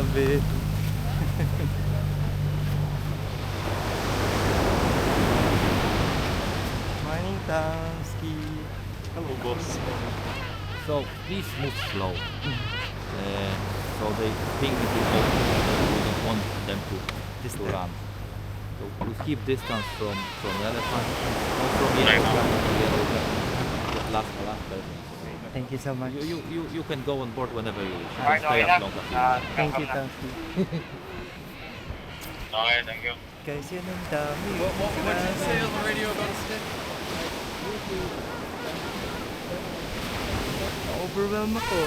Grabe. Morning, Tamski. Hello, boss. So please move slow. So they think it will open. We don't want them to run. So you keep distance from elephant, not from yellow last person. Thank you so much. You can go on board whenever you wish. You Right, can stay okay, as long as you wish. Thank you, Tamski. Okay, thank you. Guys, yan ang dami. What did you say on the radio about a stick? Overwhelm ako.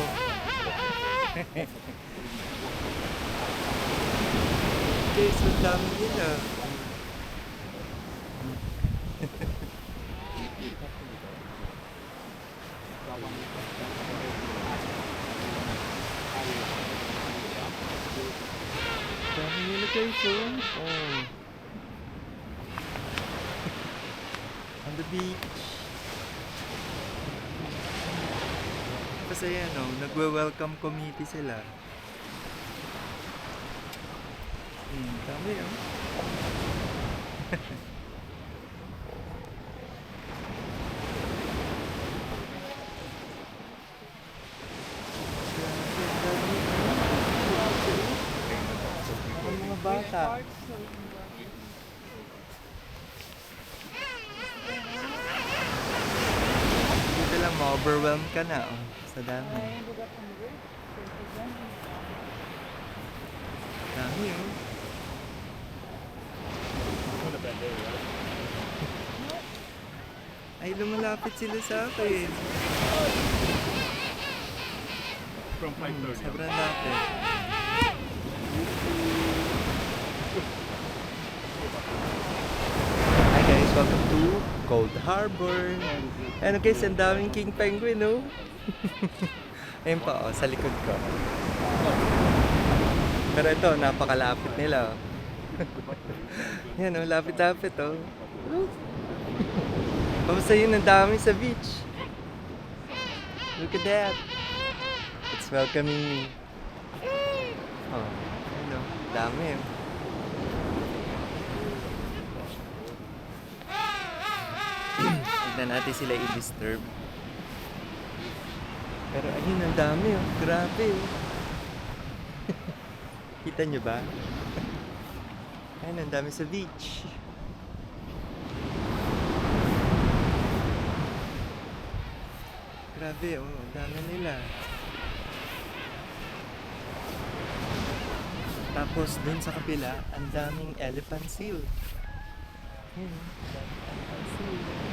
Guys, ang dami nila. Dami nila guys, oh. On the beach. Kasi yan, oh, nagwe-welcome committee sila. Dami, oh. Ang mga bata. Dito lang, ma-overwhelm ka na, oh. Sa dami. Dami, oh. Ay, lumalapit sila sa akin. From 5:30. Sobrang lapit. Hi guys, welcome to Cold Harbor. Ano guys, ang daming king penguin, no? Ayun pa, oh, sa likod ko. Pero ito, napakalapit nila. Oh. Yan, oh, lapit-lapit, oh. Basta yun, ang dami sa beach. Look at that. It's welcoming me. Oh, ano, dami, oh. Tignan natin sila i-disturb. Pero ayun, ang dami, oh. Grabe, oh. Kita nyo ba? Ayun, ang dami sa beach. Grabe, oh. Ang dami nila. Tapos, dun sa kapila, ang daming elephant seal. Ayun, oh. Elephant seal.